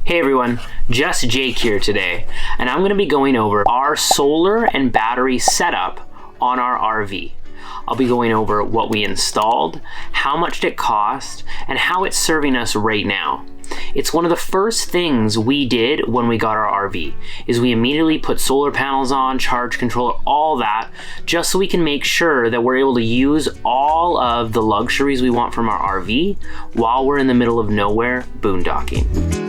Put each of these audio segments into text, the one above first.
Hey everyone, just Jake here today, and I'm going to be going over our solar and battery setup on our RV. I'll be going over what we installed, how much it cost, and how it's serving us right now. It's one of the first things we did when we got our RV, is we immediately put solar panels on, charge controller, all that, just so we can make sure that we're able to use all of the luxuries we want from our RV while we're in the middle of nowhere boondocking.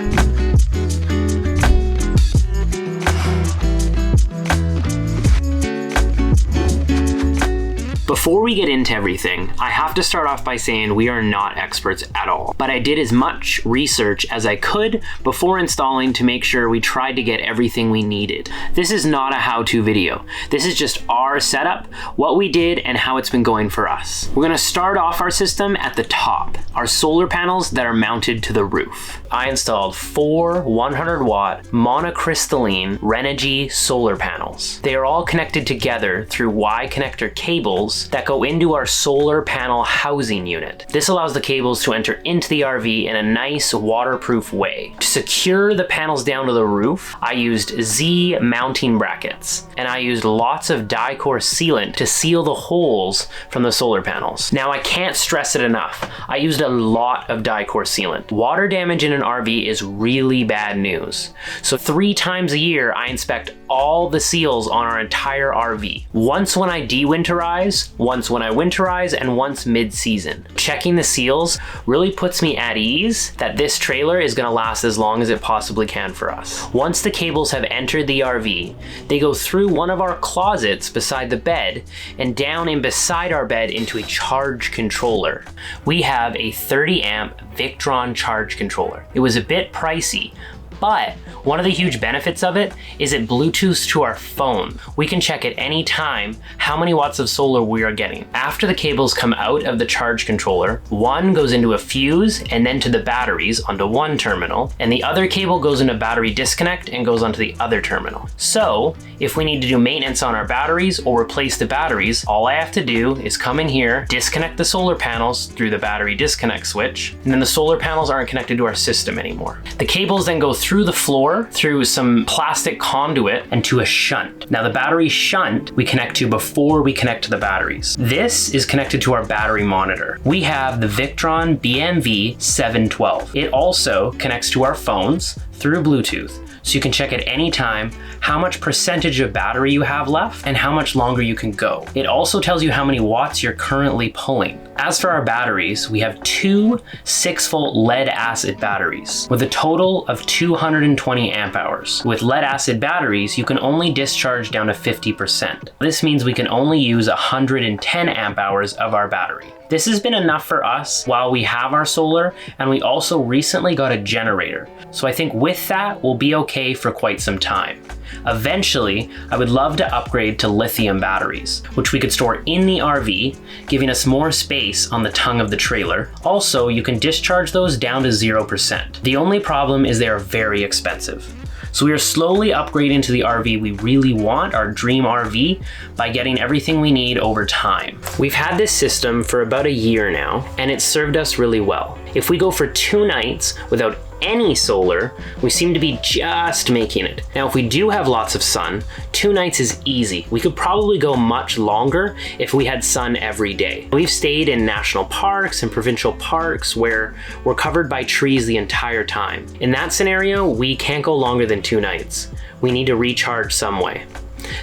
Before we get into everything, I have to start off by saying we are not experts at all, but I did as much research as I could before installing to make sure we tried to get everything we needed. This is not a how-to video. This is just our setup, what we did, and how it's been going for us. We're gonna start off our system at the top, our solar panels that are mounted to the roof. I installed 4 100-watt monocrystalline Renogy solar panels. They are all connected together through Y-connector cables that go into our solar panel housing unit. This allows the cables to enter into the RV in a nice waterproof way. To secure the panels down to the roof, I used Z mounting brackets, and I used lots of Dicor sealant to seal the holes from the solar panels. Now I can't stress it enough, I used a lot of Dicor sealant. Water damage in an RV is really bad news. So 3 times a year I inspect all the seals on our entire RV. Once when I dewinterize, once when I winterize, and once mid-season. Checking the seals really puts me at ease that this trailer is gonna last as long as it possibly can for us. Once the cables have entered the RV, they go through one of our closets beside the bed and down in beside our bed into a charge controller. We have a 30 amp Victron charge controller. It was a bit pricey, but one of the huge benefits of it is it Bluetooths to our phone. We can check at any time how many watts of solar we are getting. After the cables come out of the charge controller, one goes into a fuse and then to the batteries onto one terminal, and the other cable goes into battery disconnect and goes onto the other terminal. So if we need to do maintenance on our batteries or replace the batteries, all I have to do is come in here, disconnect the solar panels through the battery disconnect switch, and then the solar panels aren't connected to our system anymore. The cables then go through the floor, through some plastic conduit, and to a shunt. Now the battery shunt we connect to before we connect to the batteries. This is connected to our battery monitor. We have the Victron BMV 712. It also connects to our phones through Bluetooth, so you can check at any time how much percentage of battery you have left and how much longer you can go. It also tells you how many watts you're currently pulling. As for our batteries, we have 2 6-volt lead acid batteries with a total of 220 amp hours. With lead acid batteries, you can only discharge down to 50%. This means we can only use 110 amp hours of our battery. This has been enough for us while we have our solar, and we also recently got a generator. So I think with that, we'll be okay for quite some time. Eventually, I would love to upgrade to lithium batteries, which we could store in the RV, giving us more space on the tongue of the trailer. Also, you can discharge those down to 0%. The only problem is they are very expensive. So we are slowly upgrading to the RV we really want, our dream RV, by getting everything we need over time. We've had this system for about a year now, and it's served us really well. If we go for 2 nights without any solar, we seem to be just making it. Now, if we do have lots of sun, 2 nights is easy. We could probably go much longer if we had sun every day. We've stayed in national parks and provincial parks where we're covered by trees the entire time. In that scenario, we can't go longer than 2 nights. We need to recharge some way.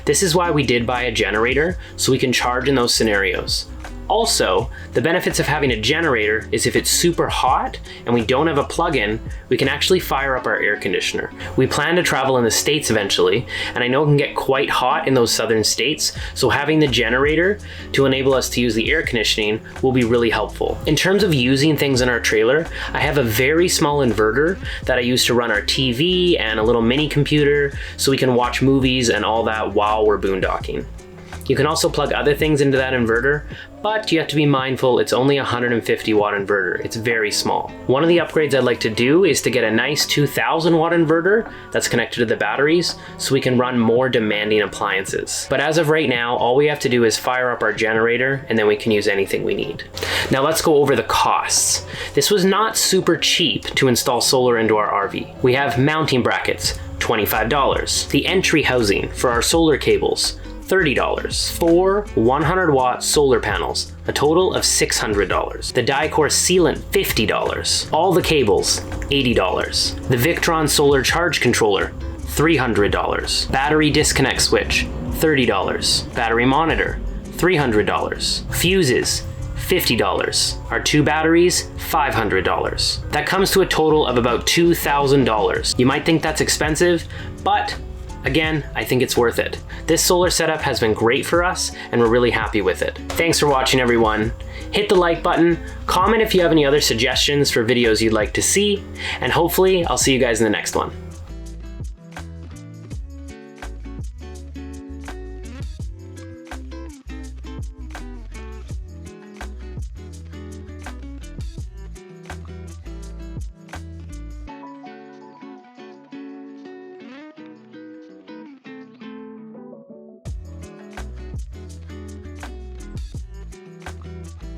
This is why we did buy a generator, so we can charge in those scenarios. Also, the benefits of having a generator is if it's super hot and we don't have a plug-in, we can actually fire up our air conditioner. We plan to travel in the States eventually, and I know it can get quite hot in those southern states, so having the generator to enable us to use the air conditioning will be really helpful. In terms of using things in our trailer, I have a very small inverter that I use to run our TV and a little mini computer so we can watch movies and all that while we're boondocking. You can also plug other things into that inverter, but you have to be mindful it's only a 150 watt inverter. It's very small. One of the upgrades I'd like to do is to get a nice 2000 watt inverter that's connected to the batteries so we can run more demanding appliances. But as of right now, all we have to do is fire up our generator and then we can use anything we need. Now let's go over the costs. This was not super cheap to install solar into our RV. We have mounting brackets, $25. The entry housing for our solar cables, $30. 4 100 watt solar panels, a total of $600. The die-core sealant, $50. All the cables, $80. The Victron solar charge controller, $300. Battery disconnect switch, $30. Battery monitor, $300. Fuses, $50. Our 2 batteries, $500. That comes to a total of about $2,000. You might think that's expensive, but again, I think it's worth it. This solar setup has been great for us and we're really happy with it. Thanks for watching, everyone. Hit the like button, comment if you have any other suggestions for videos you'd like to see, and hopefully I'll see you guys in the next one.